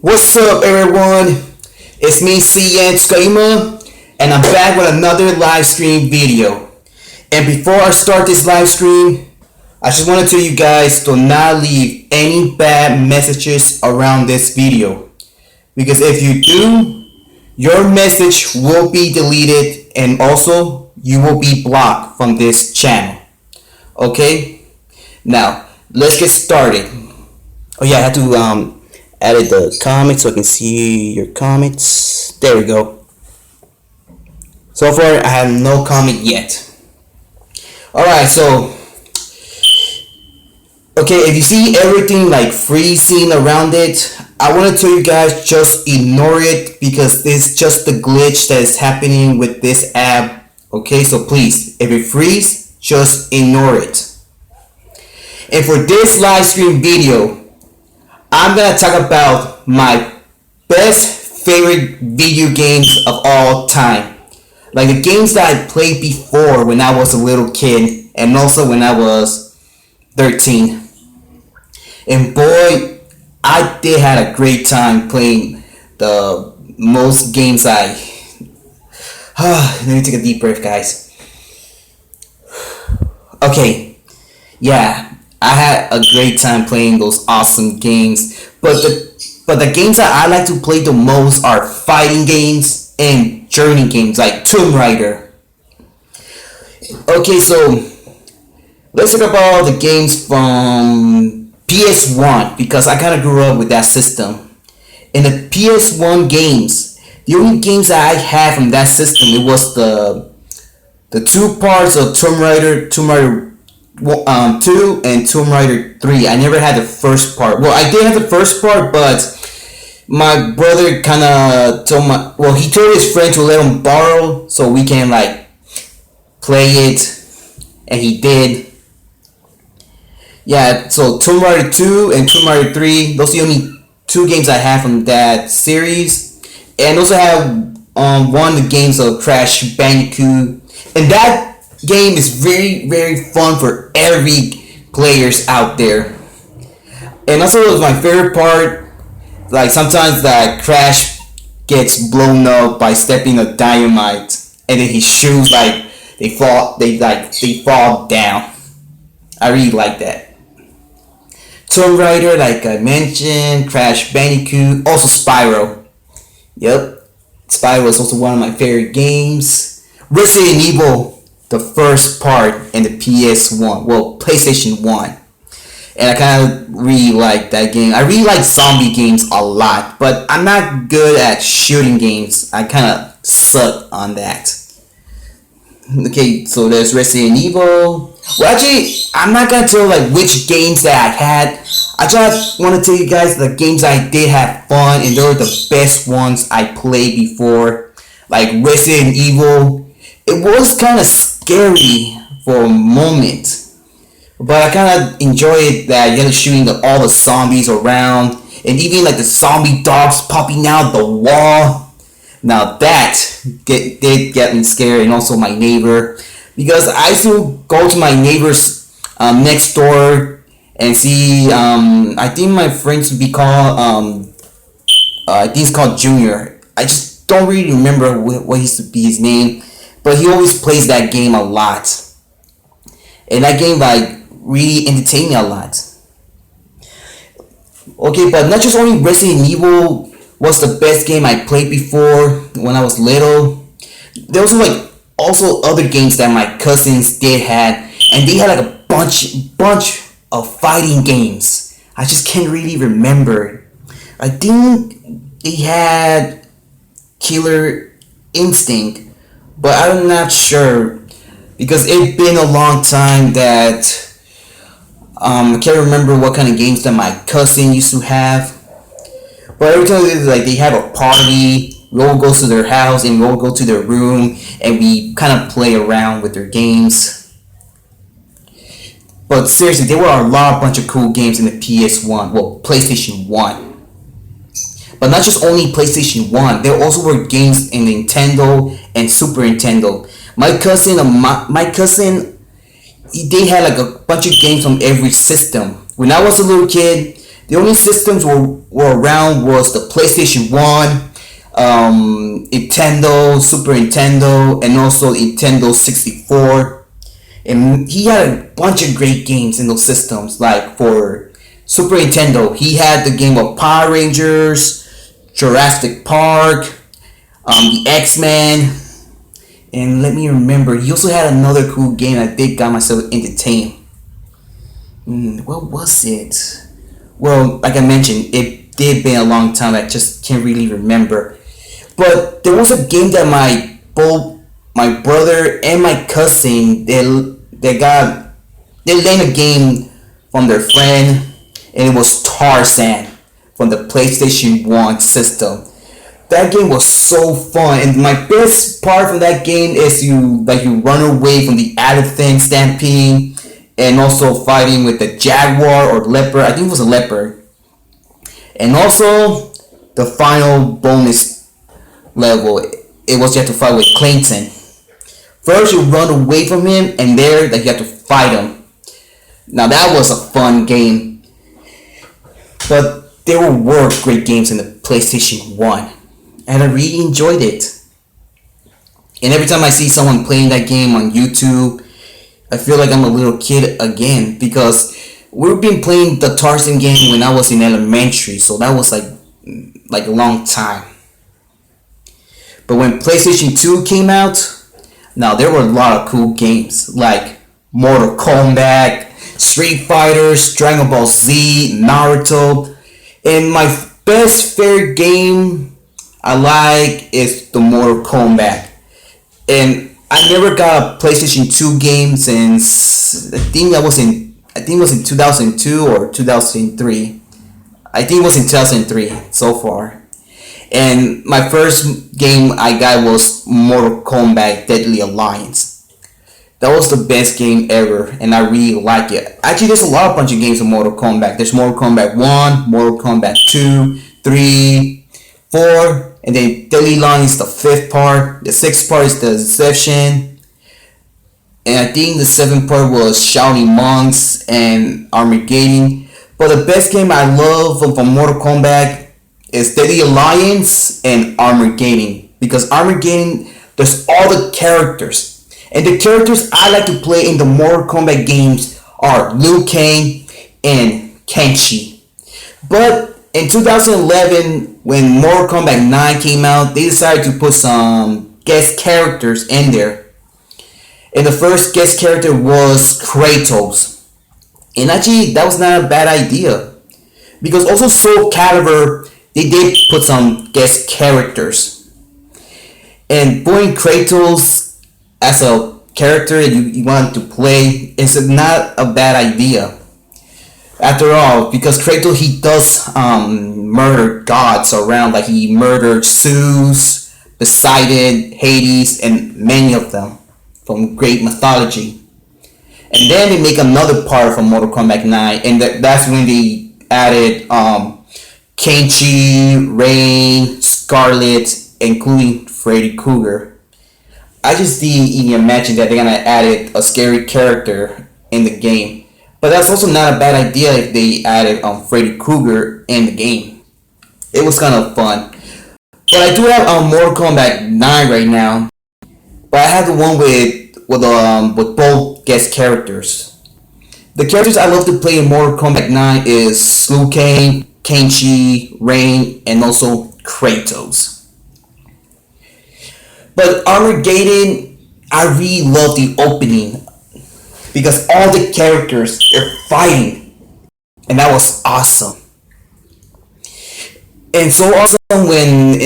What's up, everyone? It's me, CN.TSUKAIMA, and I'm back with another live stream video. And before I start this live stream, I just want to tell you guys to not leave any bad messages around this video. Because if you do, your message will be deleted and also you will be blocked from this channel. Okay? Now, let's get started. Oh yeah, I had to added the comments so I can see your comments. There we go. So far I have no comment yet. Alright, so okay, if you see everything like freezing around it, I want to tell you guys just ignore it because it's just the glitch that is happening with this app. Okay, so please, if it freezes, just ignore it. And for this live stream video, I'm gonna talk about my best favorite video games of all time. Like the games that I played before when I was a little kid and also when I was 13. And boy, I did had a great time playing the most games let me take a deep breath, guys. Okay, yeah. I had a great time playing those awesome games, but the games that I like to play the most are fighting games and journey games like Tomb Raider. Okay, so let's talk about the games from PS1 because I kind of grew up with that system. In the PS1 games, the only games that I had from that system, it was the two parts of Tomb Raider 2 and Tomb Raider 3. I never had the first part. Well, I did have the first part, but my brother kind of he told his friend to let him borrow so we can like play it, and he did. Yeah, so Tomb Raider 2 and Tomb Raider 3, those are the only two games I have from that series. And also have one of the games of Crash Bandicoot, and that game is very, very fun for every players out there. And also it was my favorite part, like sometimes that Crash gets blown up by stepping a dynamite and then his shoes like they fall down. I really like that. Tomb Raider, like I mentioned, Crash Bandicoot, also Spyro. Yep, Spyro is also one of my favorite games. Resident Evil, the first part in the PS1, well, PlayStation 1. And I kind of really like that game. I really like zombie games a lot, but I'm not good at shooting games. I kind of suck on that. Okay, so there's Resident Evil. Well, actually, I'm not going to tell like which games that I had. I just want to tell you guys the games I did have fun, and they were the best ones I played before. Like Resident Evil. It was kind of scary for a moment, but I kind of enjoyed that you're shooting all the zombies around, and even like the zombie dogs popping out the wall. Now that did get me scared, and also my neighbor, because I used to go to my neighbor's next door and see. I think my friends would be called. I think it's called Junior. I just don't really remember what used to be his name. But he always plays that game a lot. And that game like really entertained me a lot. Okay, but not just only Resident Evil was the best game I played before when I was little. There was like also other games that my cousins did had, and they had like a bunch of fighting games. I just can't really remember. I think they had Killer Instinct, but I'm not sure because it's been a long time that I can't remember what kind of games that my cousin used to have. But every time like they have a party, we all go to their house and we all go to their room and we kind of play around with their games. But seriously, there were a bunch of cool games in the PS1, well, PlayStation 1. But not just only PlayStation 1, there also were games in Nintendo and Super Nintendo. My cousin, they had like a bunch of games from every system. When I was a little kid, The only systems were around was the PlayStation 1, Nintendo, Super Nintendo, and also Nintendo 64. And he had a bunch of great games in those systems. Like for Super Nintendo, he had the game of Power Rangers, Jurassic Park, the X-Men, and let me remember, he also had another cool game I did got myself entertained. What was it? Well, like I mentioned, it did been a long time. I just can't really remember. But there was a game that my brother and my cousin they lent a game from their friend, and it was Tarzan from the PlayStation 1 system. That game was so fun, and my best part from that game is you run away from the elephant stampede, and also fighting with the jaguar or leopard. I think it was a leopard, and also the final bonus level. It was you have to fight with Clayton. First, you run away from him, and there you have to fight him. Now that was a fun game, but there were great games in the PlayStation 1. And I really enjoyed it. And every time I see someone playing that game on YouTube, I feel like I'm a little kid again, because we've been playing the Tarzan game when I was in elementary, so that was like a long time. But when PlayStation 2 came out, now there were a lot of cool games like Mortal Kombat, Street Fighter, Dragon Ball Z, Naruto, and my best favorite game I like is the Mortal Kombat. And I never got a PlayStation 2 game since I think it was in 2002 or 2003. I think it was in 2003 so far. And my first game I got was Mortal Kombat Deadly Alliance. That was the best game ever, and I really like it. Actually, there's a bunch of games of Mortal Kombat. There's Mortal Kombat 1, Mortal Kombat 2, 3, 4, and then Deadly Alliance is the 5th part. The 6th part is the Deception. And I think the 7th part was Shouting Monks and Armageddon. But the best game I love from Mortal Kombat is Deadly Alliance and Armageddon. Because Armageddon, there's all the characters. And the characters I like to play in the Mortal Kombat games are Liu Kang and Kenshi. But in 2011, when Mortal Kombat 9 came out, they decided to put some guest characters in there. And the first guest character was Kratos. And actually, that was not a bad idea. Because also Soul Calibur, they did put some guest characters. And putting Kratos as a character that you want to play is not a bad idea. After all, because Kratos, he does murder gods around, like he murdered Zeus, Poseidon, Hades, and many of them from great mythology. And then they make another part from Mortal Kombat 9, and that's when they added Kenshi, Rain, Scarlet, including Freddy Krueger. I just didn't even imagine that they're gonna add a scary character in the game. But that's also not a bad idea if they added Freddy Krueger in the game. It was kind of fun. But I do have Mortal Kombat 9 right now. But I have the one with both guest characters. The characters I love to play in Mortal Kombat 9 is Liu Kang, Kenshi, Rain, and also Kratos. But Armageddon, I really love the opening because all the characters are fighting, and that was awesome. And so awesome when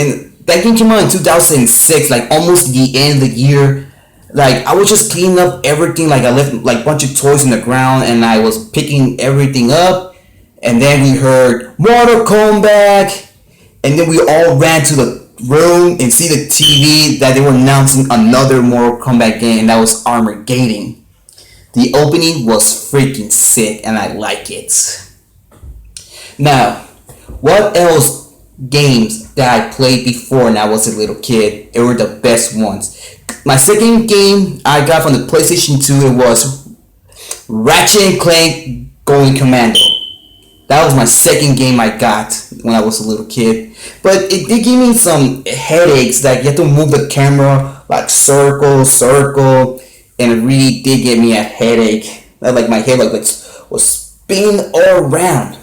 that game came out in 2006, like almost the end of the year. Like I was just cleaning up everything, like I left like a bunch of toys in the ground, and I was picking everything up, and then we heard Mortal Kombat, and then we all ran to the room and see the TV that they were announcing another Mortal Kombat game, and that was Armageddon. The opening was freaking sick, and I like it. Now, what else games that I played before when I was a little kid? They were the best ones. My second game I got from the PlayStation 2, it was Ratchet and Clank Going Commando. That was my second game I got when I was a little kid. But it did give me some headaches. Like you have to move the camera like circle, circle, and it really did give me a headache. Like my head like was spinning all around.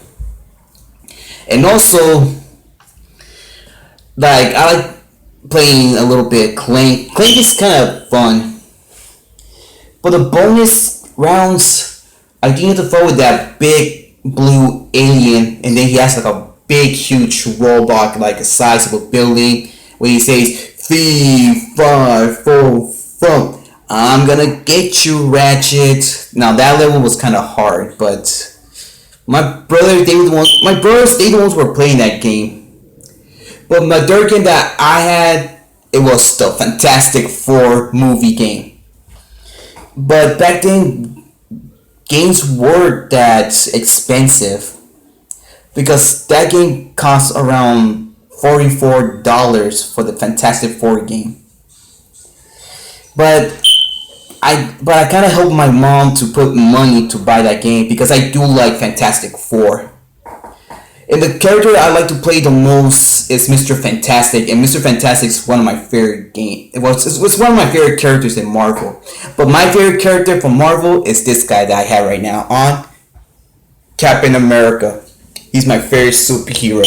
And also, like I like playing a little bit Clank. Clank is kind of fun, but the bonus rounds, I think you have to fight with that big blue alien, and then he has like a big, huge robot, like the size of a building, where he says, 3, 5, 4, 5. I'm gonna get you, Ratchet. Now that level was kind of hard, but my brothers, they the ones who were playing that game. But my third game that I had, it was the Fantastic Four movie game. But back then, games weren't that expensive because that game cost around $44 for the Fantastic Four game. But I kind of helped my mom to put money to buy that game because I do like Fantastic Four. And the character I like to play the most is Mr. Fantastic, and Mr. Fantastic is one of my favorite it's one of my favorite characters in Marvel. But my favorite character from Marvel is this guy that I have right now on Captain America. He's my favorite superhero.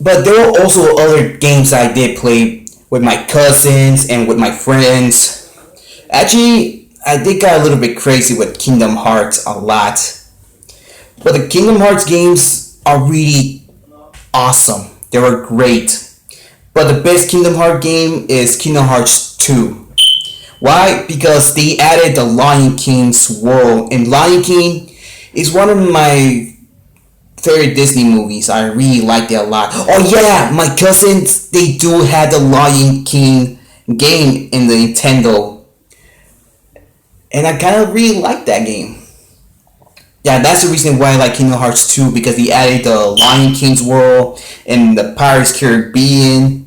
But there were also other games I did play with my cousins and with my friends. Actually, I did got a little bit crazy with Kingdom Hearts a lot. But the Kingdom Hearts games are really awesome. They were great. But the best Kingdom Hearts game is Kingdom Hearts 2. Why? Because they added the Lion King's world. And Lion King is one of my favorite Disney movies. I really liked it a lot. Oh yeah, my cousins, they do have the Lion King game in the Nintendo. And I kind of really like that game. Yeah, that's the reason why I like Kingdom Hearts 2, because they added the Lion King's world and the Pirates Caribbean.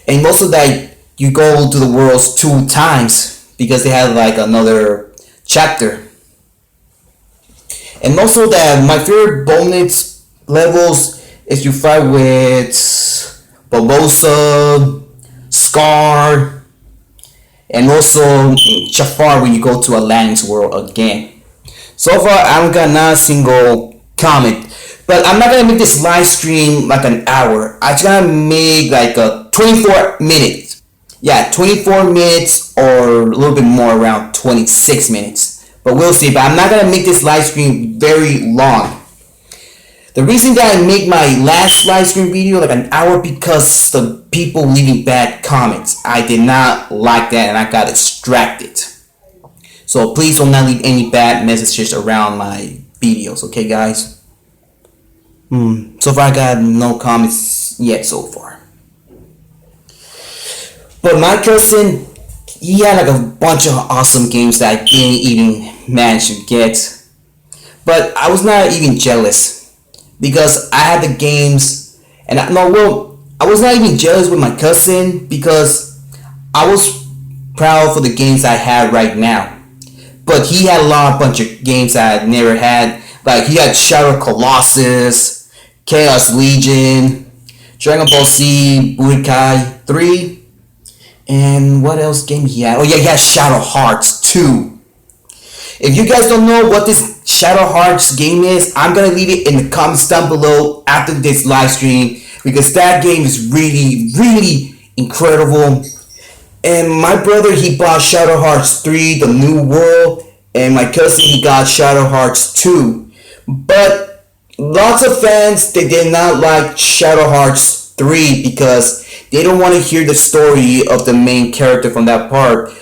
And most of that, you go to the worlds 2 times because they have like another chapter. And also that my favorite bonus levels is you fight with Barbossa, Scar, and also Jafar when you go to Aladdin's world again. So far, I haven't got not a single comment. But I'm not gonna make this live stream like an hour. I'm just gonna make like a 24 minutes. Yeah, 24 minutes or a little bit more, around 26 minutes. But we'll see. But I'm not gonna make this live stream very long. The reason that I make my last live stream video like an hour because the people leaving bad comments. I did not like that and I got distracted. So please do not leave any bad messages around my videos, okay guys? So far I got no comments yet so far. But my cousin, he had like a bunch of awesome games that I didn't even manage to get. But I was not even jealous because I had the games, and I was not even jealous with my cousin because I was proud for the games I had right now. But he had a bunch of games that I never had. Like he had Shadow Colossus, Chaos Legion, Dragon Ball Z, Budokai 3, and what else game he had? Oh yeah, he had Shadow Hearts 2. If you guys don't know what this Shadow Hearts game is, I'm gonna leave it in the comments down below after this live stream because that game is really, really incredible. And my brother, he bought Shadow Hearts 3, the new world, and my cousin, he got Shadow Hearts 2. But lots of fans, they did not like Shadow Hearts 3 because they don't want to hear the story of the main character from that part.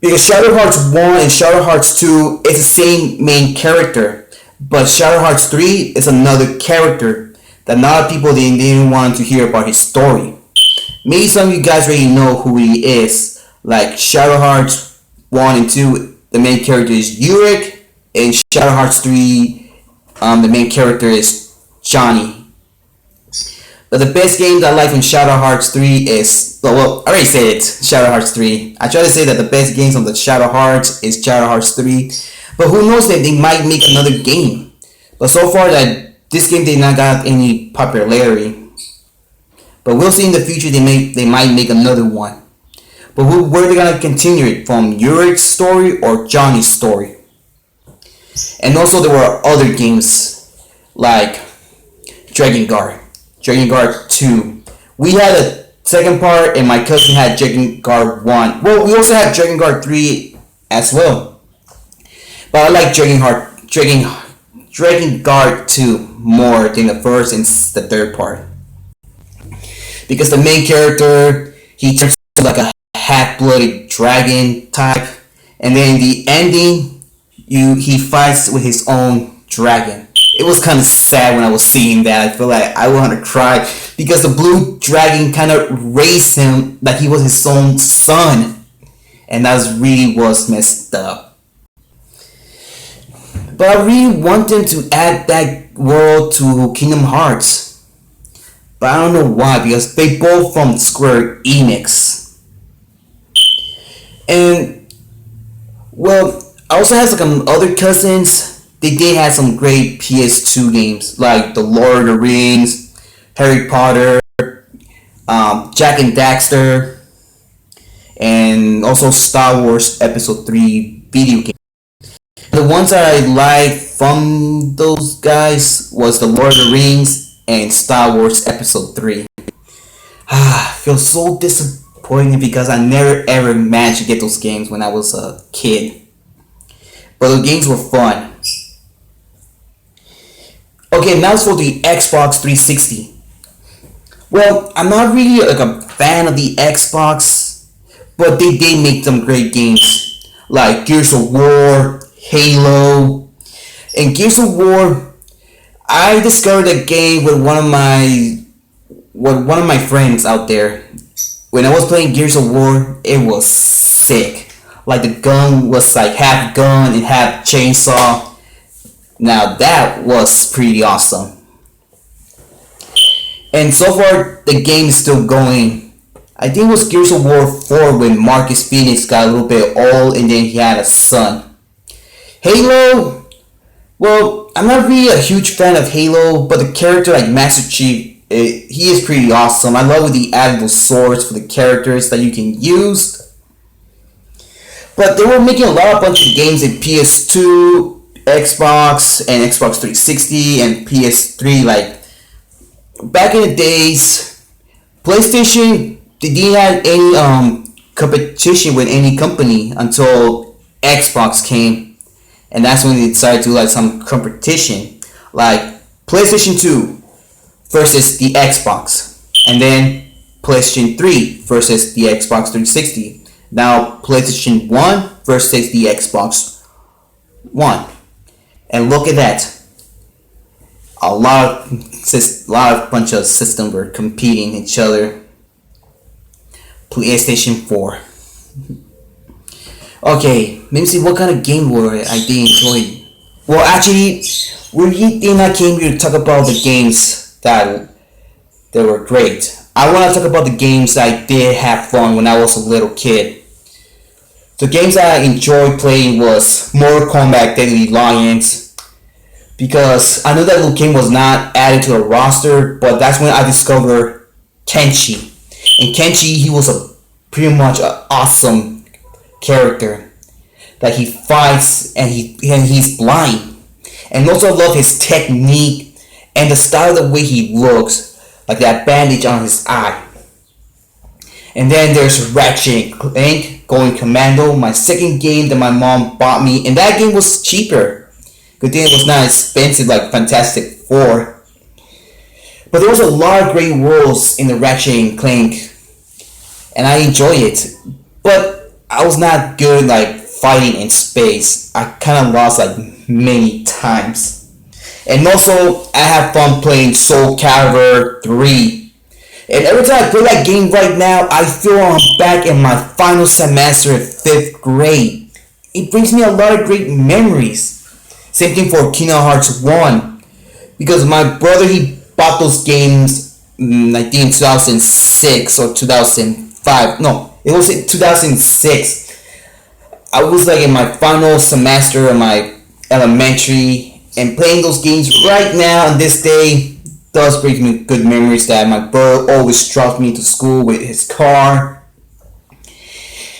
Because Shadow Hearts 1 and Shadow Hearts 2 is the same main character, but Shadow Hearts 3 is another character that a lot of people they didn't want to hear about his story. Maybe some of you guys already know who he is. Like Shadow Hearts 1 and 2, the main character is Yurik, and Shadow Hearts 3, the main character is Johnny. But the best game that I like from Shadow Hearts 3 is, well, I already said it, Shadow Hearts 3. I try to say that the best games on the Shadow Hearts is Shadow Hearts 3. But who knows that they might make another game. But so far that this game did not got any popularity. But we'll see in the future they might make another one. But where they gonna continue it from, Yurik's story or Johnny's story? And also there were other games like Dragon Guard 2. We had a second part and my cousin had Dragon Guard 1. Well, we also had Dragon Guard 3 as well. But I like Dragon Guard 2 more than the first and the third part. Because the main character, he turns into like a half-blooded dragon type. And then in the ending, he fights with his own dragon. It was kind of sad when I was seeing that. I feel like I want to cry because the blue dragon kind of raised him like he was his own son, and that really was messed up. But I really want them to add that world to Kingdom Hearts, but I don't know why, because they both from Square Enix. And well, I also have some other cousins. They did have some great PS2 games like The Lord of the Rings, Harry Potter, Jack and Daxter, and also Star Wars Episode 3 video game. The ones that I liked from those guys was The Lord of the Rings and Star Wars Episode 3. I feel so disappointed because I never ever managed to get those games when I was a kid. But the games were fun. Okay, now for the Xbox 360. Well, I'm not really like a fan of the Xbox, but they did make some great games like Gears of War, Halo. In Gears of War, I discovered a game with one of my friends out there. When I was playing Gears of War, it was sick. Like the gun was like half gun and half chainsaw. Now that was pretty awesome. And so far the game is still going. I think it was Gears of War 4 when Marcus Phoenix got a little bit old and then he had a son. Halo, well, I'm not really a huge fan of Halo, but the character like Master Chief, he is pretty awesome. I love the added swords for the characters that you can use. But they were making a bunch of games in PS2, Xbox and Xbox 360 and PS3. Like back in the days, PlayStation didn't have any competition with any company until Xbox came, and that's when they decided to do like some competition, like PlayStation 2 versus the Xbox, and then PlayStation 3 versus the Xbox 360. Now PlayStation 1 versus the Xbox One. And look at that. A lot of bunch of systems were competing each other. PlayStation 4. Okay, let me see what kind of game I did enjoy. Well, actually, we did not came here to talk about the games that were great. I want to talk about the games that I did have fun when I was a little kid. The games that I enjoyed playing was Mortal Kombat Deadly Alliance, because I know that little game was not added to a roster, but that's when I discovered Kenshi. And Kenshi, he was a pretty much an awesome character that he fights and he's blind. And also I love his technique and the style of the way he looks, like that bandage on his eye. And then there's Ratchet & Clank Going Commando, my second game that my mom bought me, and that game was cheaper. Good thing it was not expensive like Fantastic Four. But there was a lot of great worlds in the Ratchet & Clank, and I enjoy it. But I was not good like fighting in space. I kind of lost like many times. And also, I have fun playing Soul Calibur 3. And every time I play that game right now, I feel I'm back in my final semester of 5th grade. It brings me a lot of great memories. Same thing for Kingdom Hearts 1. Because my brother, he bought those games, I think in 2006 or 2005. No, it was in 2006. I was like in my final semester of my elementary, and playing those games right now on this day does bring me good memories. That my brother always dropped me to school with his car.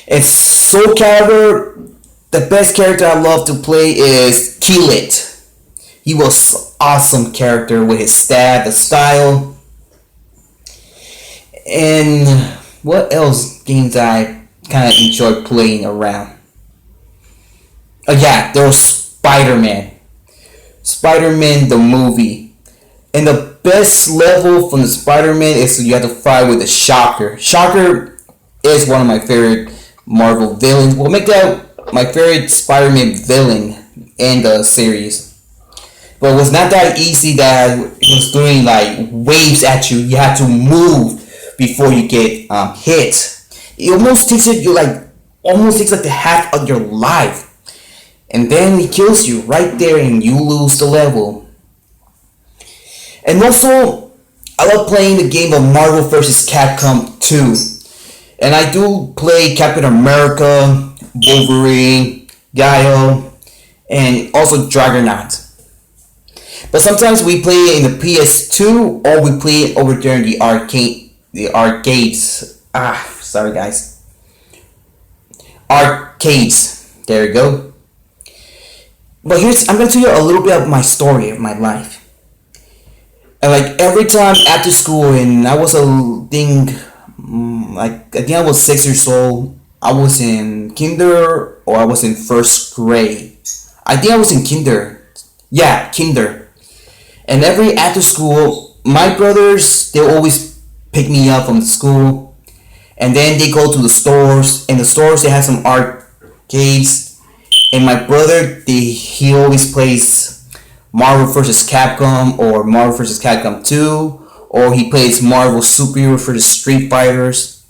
It's Soul Calibur. The best character I love to play is Keelit. He was awesome character with his stab, the style, and what else games I kind of enjoy playing around. Oh yeah, there was Spider-Man. Spider-Man the movie. And the best level from the Spider-Man is you have to fight with the Shocker. Shocker is one of my favorite Marvel villains. Will make that my favorite Spider-Man villain in the series. But it was not that easy that it was doing like waves at you. You had to move before you get hit. It almost takes like the half of your life. And then he kills you right there and you lose the level. And also, I love playing the game of Marvel vs. Capcom 2. And I do play Captain America, Wolverine, Gaio, and also Dragonaut. But sometimes we play it in the PS2 or we play it over there in the arcades. Sorry guys. Arcades. There you go. But I'm gonna tell you a little bit of my story of my life. And like every time after school, and I was I think I was 6 years old. I was in kinder or I was in first grade. I think I was in kinder. Yeah, kinder. And every after school, my brothers, they always pick me up from school, and then they go to the stores. In the stores, they have some arcades. And my brother, he always plays Marvel vs. Capcom or Marvel vs. Capcom 2, or he plays Marvel Super vs. Street Fighters.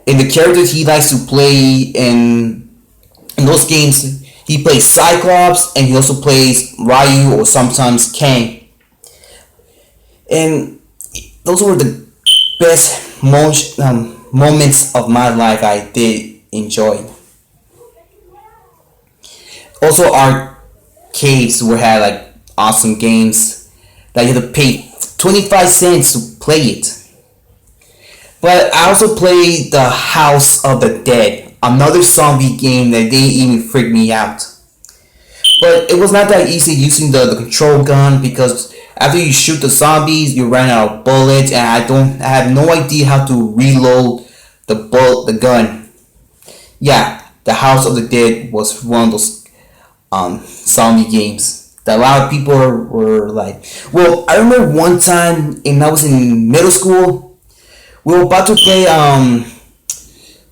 And the characters he likes to play in those games, he plays Cyclops, and he also plays Ryu or sometimes Kang. And those were the best moments of my life I did enjoy. Also, arcades where had like awesome games that you had to pay 25 cents to play it. But I also played the House of the Dead, another zombie game that didn't even freak me out. But it was not that easy using the control gun, because after you shoot the zombies, you run out of bullets, and I have no idea how to reload the gun. Yeah, the House of the Dead was one of those zombie games that a lot of people were like. Well, I remember one time, and I was in middle school. We were about to play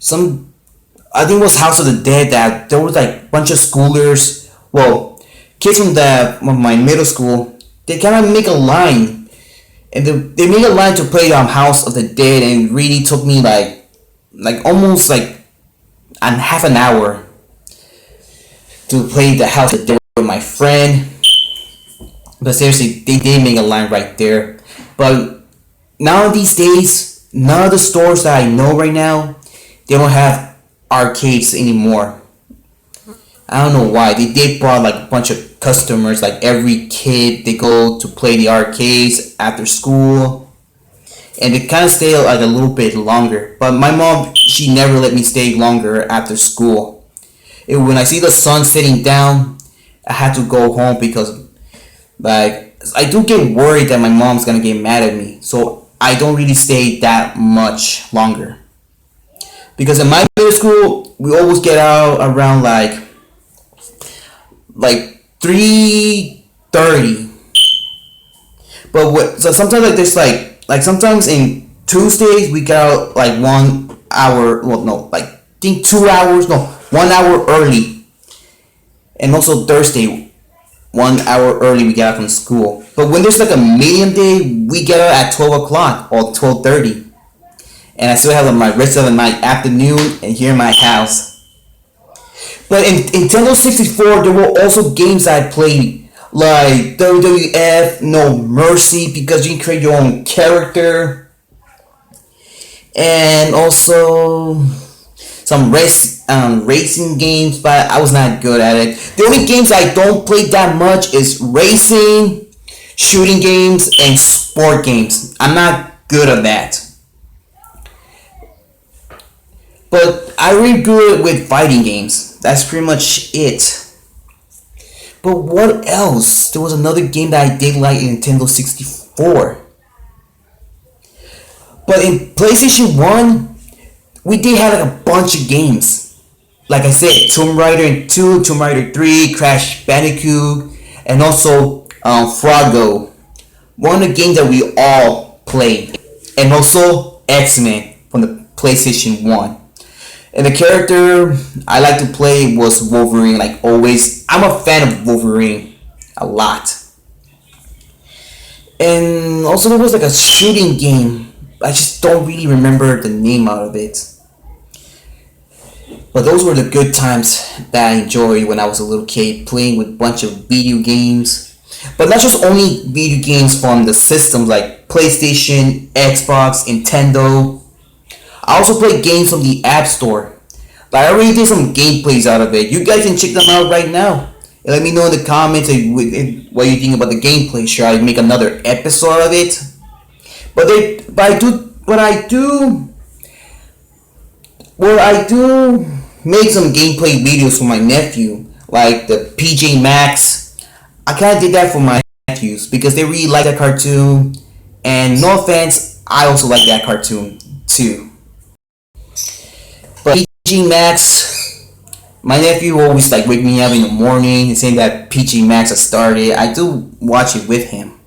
some. I think it was House of the Dead. That there was like a bunch of schoolers. Well, kids from my middle school. They kind of make a line, and they made a line to play House of the Dead, and it really took me like almost like half an hour to play the House of the Dead with my friend. But seriously, they did make a line right there. But now these days, none of the stores that I know right now, they don't have arcades anymore. I don't know why. They did brought like a bunch of customers, like every kid, they go to play the arcades after school, and they kind of stay like a little bit longer. But my mom, she never let me stay longer after school. When I see the sun sitting down, I had to go home, because like I do get worried that my mom's gonna get mad at me, so I don't really stay that much longer. Because in my middle school, we always get out around like 3:30. But so sometimes like there's like sometimes in Tuesdays we get out like 1 hour. Well, no, like I think 2 hours. No, 1 hour early. And also Thursday, 1 hour early we get out from school. But when there's like a medium day, we get out at 12 o'clock or 12:30. And I still have my rest of the night, afternoon, and here in my house. But in Nintendo 64, there were also games I played, like WWF, No Mercy, because you can create your own character. And also some racing games, but I was not good at it. The only games I don't play that much is racing, shooting games, and sport games. I'm not good at that. But I really good with fighting games. That's pretty much it. But what else? There was another game that I did like in Nintendo 64. But in PlayStation 1, we did have like a bunch of games. Like I said, Tomb Raider 2, Tomb Raider 3, Crash Bandicoot, and also Froggo. One of the games that we all played. And also X-Men from the PlayStation 1. And the character I like to play was Wolverine, like always. I'm a fan of Wolverine a lot. And also there was like a shooting game. I just don't really remember the name out of it. But those were the good times that I enjoyed when I was a little kid, playing with a bunch of video games. But not just only video games from the systems like PlayStation, Xbox, Nintendo. I also play games from the App Store. Like, I already did some gameplays out of it. You guys can check them out right now. And let me know in the comments what you think about the gameplay. Should I make another episode of it? But I do make some gameplay videos for my nephew, like the PJ Masks. I kind of did that for my nephews because they really like that cartoon. And no offense, I also like that cartoon too. But PG Masks, my nephew always like wake me up in the morning and saying that PG Masks has started. I do watch it with him.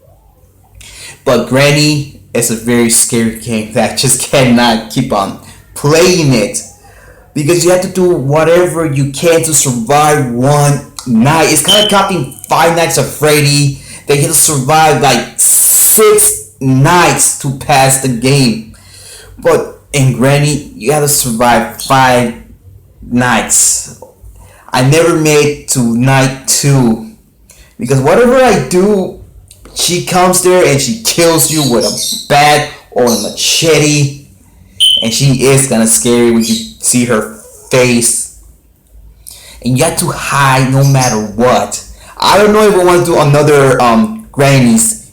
But Granny is a very scary game that I just cannot keep on playing it. Because you have to do whatever you can to survive one night. It's kind of copying Five Nights at Freddy. They have to survive like 6 nights to pass the game. But in Granny, you have to survive 5 nights. I never made to night 2. Because whatever I do, she comes there and she kills you with a bat or a machete. And she is kind of scary when you see her face. And you have to hide no matter what. I don't know if I want to do another Granny's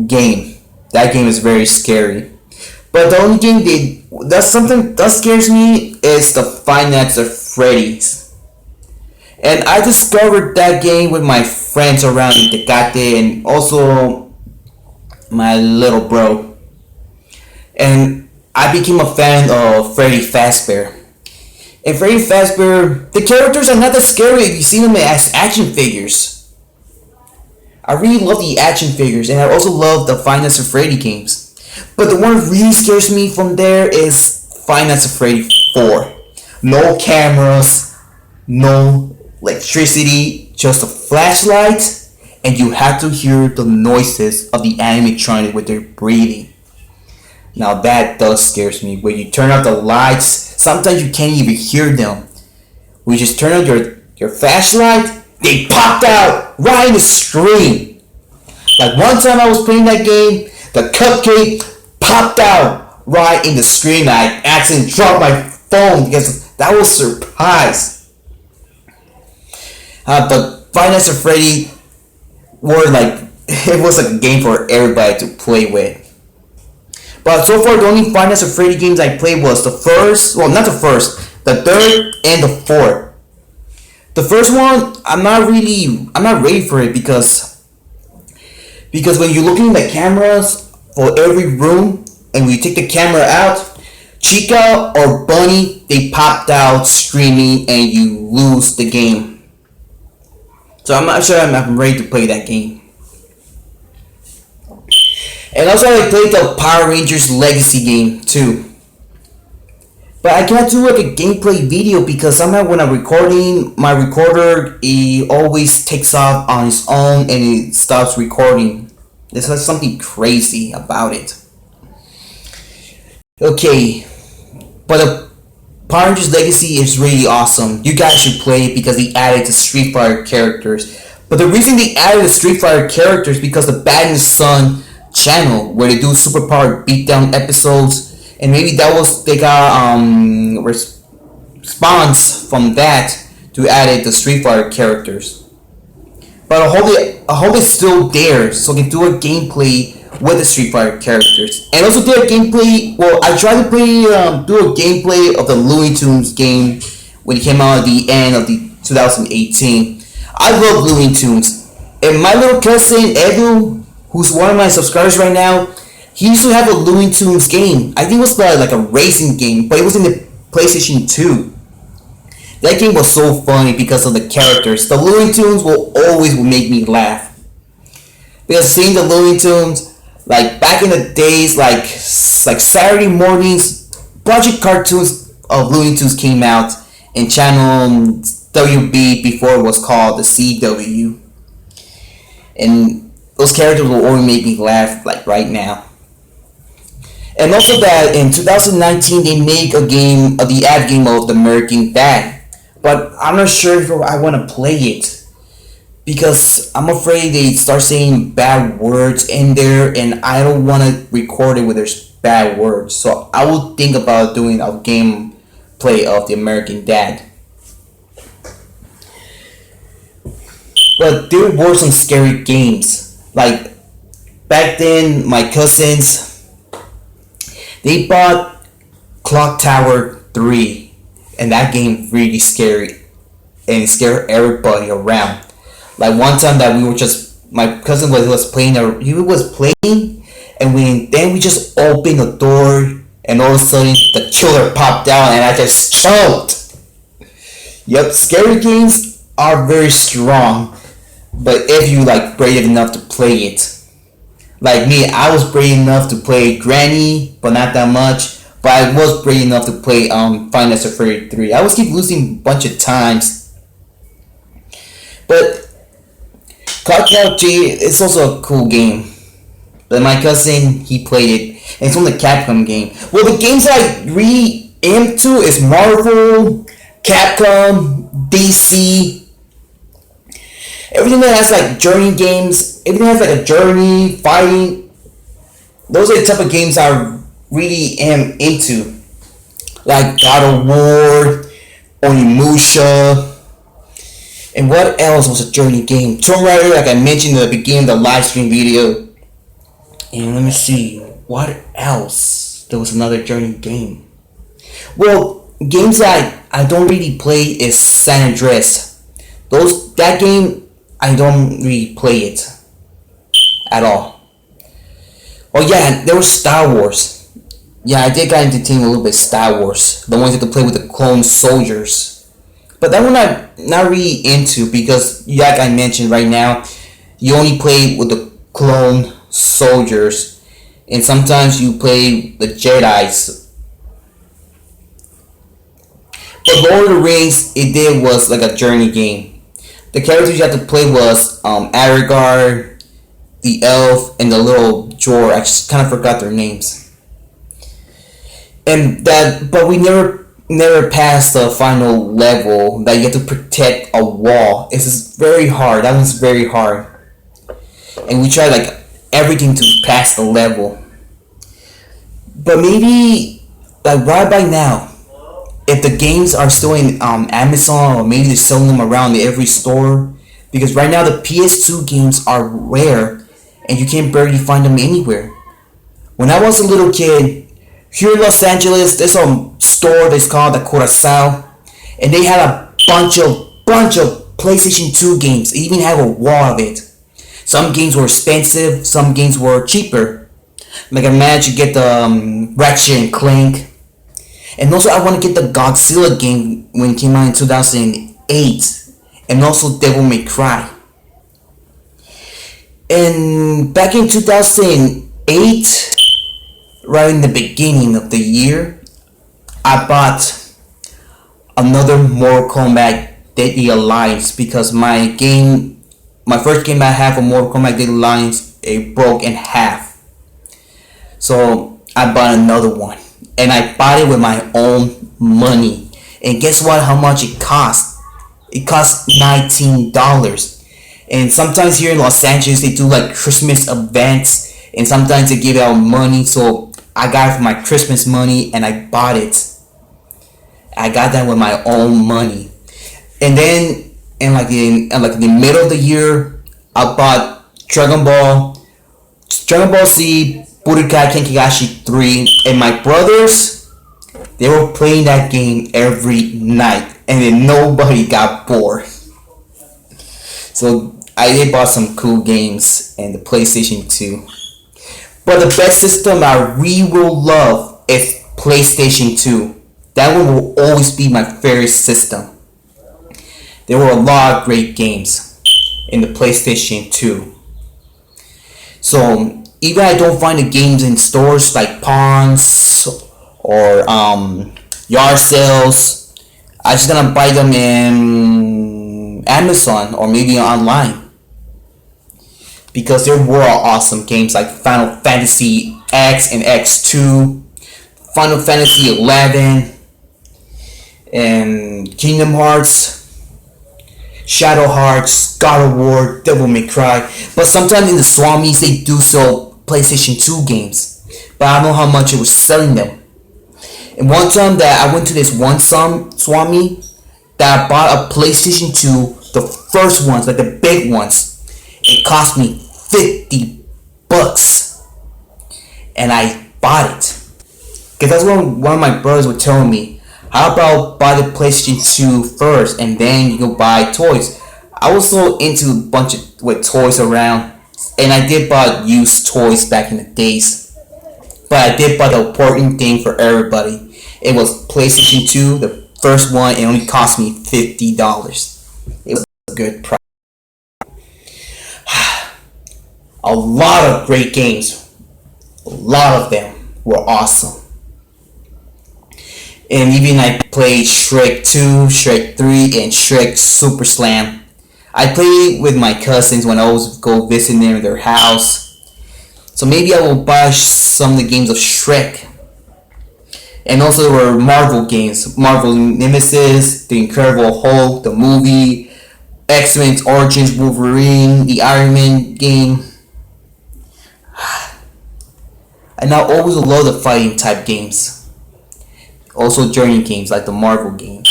game. That game is very scary. But the only game that scares me is the Five Nights at Freddy's. And I discovered that game with my friends around in Tecate and also my little bro. And I became a fan of Freddy Fazbear. And Freddy Fazbear, the characters are not that scary if you see them as action figures. I really love the action figures, and I also love the Five Nights at Freddy games. But the one that really scares me from there is Five Nights at Freddy 4. No cameras, no electricity, just a flashlight, and you have to hear the noises of the animatronic with their breathing. Now that does scares me. When you turn out the lights, sometimes you can't even hear them. When you just turn on your flashlight, they popped out right in the screen. Like one time I was playing that game, the cupcake popped out right in the screen. I accidentally dropped my phone because that was a surprise. But Five Nights at Freddy were like, it was like a game for everybody to play with. But so far the only Five Nights at Freddy games I played was the first, well not the first, the third and the fourth. The first one, I'm not ready for it because when you're looking at the cameras for every room and when you take the camera out, Chica or Bunny, they popped out screaming and you lose the game. So I'm not sure I'm ready to play that game. And also I played the Power Rangers Legacy game too. But I can't do like a gameplay video because somehow when I'm recording, my recorder, it always takes off on its own and it stops recording. There's like something crazy about it. Okay, but the Power Rangers Legacy is really awesome. You guys should play it because they added the Street Fighter characters. But the reason they added the Street Fighter characters because the Bad and Son channel where they do superpowered beatdown episodes, and maybe that was they got spawns from that to add it the Street Fighter characters. But I hope it's still there so I can do a gameplay with the Street Fighter characters. And also do a gameplay. Well, I tried to do a gameplay of the Looney Tunes game when it came out at the end of the 2018. I love Looney Tunes, and my little cousin Edu, who's one of my subscribers right now, he used to have a Looney Tunes game. I think it was like a racing game, but it was in the PlayStation 2. That game was so funny because of the characters. The Looney Tunes will always make me laugh. Because seeing the Looney Tunes, like back in the days, like Saturday mornings, bunch of cartoons of Looney Tunes came out in channel WB before it was called the CW. And those characters will always make me laugh like right now. And also that in 2019 they make a game, the ad game of the American Dad. But I'm not sure if I want to play it because I'm afraid they start saying bad words in there, and I don't want to record it with there's bad words. So I will think about doing a gameplay of the American Dad. But there were some scary games. Like back then, my cousins, they bought Clock Tower 3. And that game really scary and scared everybody around. Like one time that my cousin was playing, and then we just opened the door, and all of a sudden the killer popped out, and I just choked. Yep, scary games are very strong, but if you like brave enough to play it. Like me, I was brave enough to play Granny, but not that much. But I was brave enough to play Final Fantasy 3. I was keep losing a bunch of times. But Clock Tower 3 is also a cool game. But my cousin, he played it. And it's on the Capcom game. Well, the games I really am to is Marvel, Capcom, DC. Everything that has like journey games. Everything has like a journey, fighting. Those are the type of games I really am into, like God of War, Onimusha, and what else was a journey game? Tomb Raider, like I mentioned in the beginning of the live stream video. And let me see, what else? There was another journey game. Well, games that I don't really play is San Andreas. That game, I don't really play it at all. Oh yeah, there was Star Wars. Yeah, I did get entertained a little bit Star Wars. The ones that could play with the clone soldiers. But that one I'm not really into because, like I mentioned right now, you only play with the clone soldiers. And sometimes you play the Jedis. But Lord of the Rings, it was like a journey game. The characters you had to play was Aragorn, the elf, and the little Jor. I just kind of forgot their names. But we never passed the final level that you have to protect a wall. It's very hard. That one's very hard. And we tried like everything to pass the level. But maybe like right by now, if the games are still in Amazon, or maybe they're selling them around every store, because right now the PS2 games are rare and you can barely find them anywhere. When I was a little kid, here in Los Angeles, there's a store that's called the Curacao, and they had a bunch of PlayStation 2 games. They even have a wall of it. Some games were expensive, some games were cheaper. Like I managed to get the Ratchet and Clank, and also I want to get the Godzilla game when it came out in 2008, and also Devil May Cry. And back in 2008. Right in the beginning of the year, I bought another Mortal Kombat Deadly Alliance because my first game I had for Mortal Kombat Deadly Alliance, it broke in half. So I bought another one, and I bought it with my own money. And guess what? How much it cost? It cost $19. And sometimes here in Los Angeles they do like Christmas events, and sometimes they give out money. So I got it for my Christmas money and I bought it. I got that with my own money. And then in the middle of the year, I bought Dragon Ball Z Budokai Tenkaichi 3, and my brothers, they were playing that game every night, and then nobody got bored. So I did bought some cool games and the PlayStation 2. But the best system I really will love is PlayStation 2. That one will always be my favorite system. There were a lot of great games in the PlayStation 2. So even I don't find the games in stores like Pawns or yard sales, I just gonna buy them in Amazon or maybe online, because there were awesome games like Final Fantasy X and X2, Final Fantasy 11, and Kingdom Hearts, Shadow Hearts, God of War, Devil May Cry. But sometimes in the Swamis they do sell PlayStation 2 games, but I don't know how much it was selling them. And one time that I went to this one Swami that I bought a PlayStation 2, the first ones, like the big ones. It cost me $50, and I bought it. Cause that's what one of my brothers were telling me. How about buy the PlayStation 2 first, and then you go buy toys. I was so into a bunch of with toys around, and I did buy used toys back in the days. But I did buy the important thing for everybody. It was PlayStation 2, the first one. It only cost me $50. It was a good price. A lot of great games. A lot of them were awesome. And even I played Shrek 2, Shrek 3, and Shrek Super Slam. I played with my cousins when I always go visit them at their house. So maybe I will buy some of the games of Shrek. And also there were Marvel games. Marvel Nemesis, The Incredible Hulk, the movie, X-Men Origins Wolverine, the Iron Man game. And I always love the fighting type games. Also journey games like the Marvel games.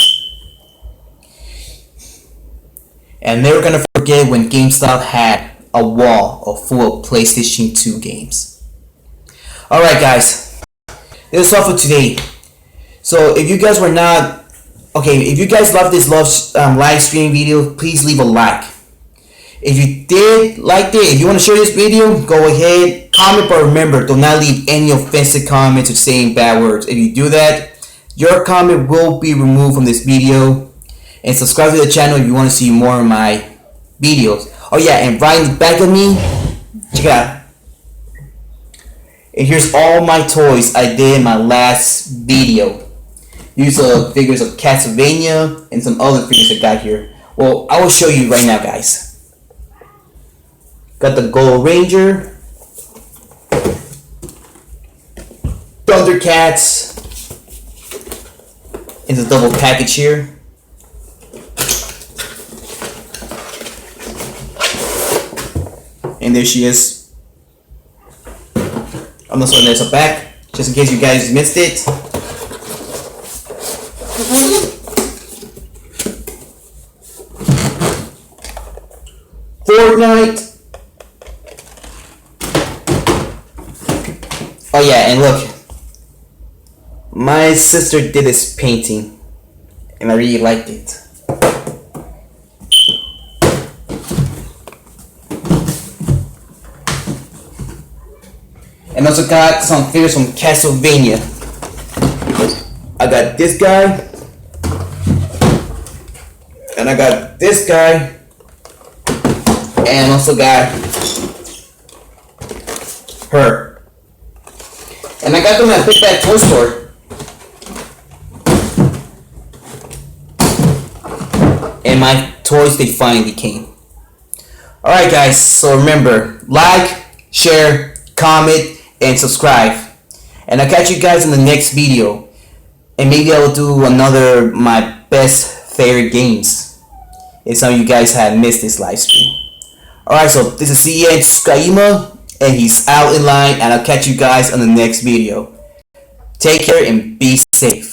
And never gonna forget when GameStop had a wall full of PlayStation 2 games. Alright guys, this is all for today. So if you guys were not if you guys love this live stream video, please leave a like. If you did like it, if you want to share this video, go ahead, comment, but remember, do not leave any offensive comments or saying bad words. If you do that, your comment will be removed from this video. And subscribe to the channel if you want to see more of my videos. Oh yeah, and right in the back of me, check it out. And here's all my toys I did in my last video. These are figures of Castlevania and some other figures I got here. Well, I will show you right now, guys. Got the Gold Ranger, Thundercats. It's a double package here. And there she is. I'm not showing there's a back, just in case you guys missed it. Fortnite. Oh yeah, and look. My sister did this painting, and I really liked it. And also got some figures from Castlevania. I got this guy, and I got this guy, and also got her. And I got them at Big Bad Toy Store. And my toys, they finally came. Alright guys, so remember, like, share, comment, and subscribe. And I'll catch you guys in the next video. And maybe I will do another my best favorite games, if some of you guys have missed this live stream. Alright, so this is CN.TSUKAIMA, and he's out in line, and I'll catch you guys on the next video. Take care and be safe.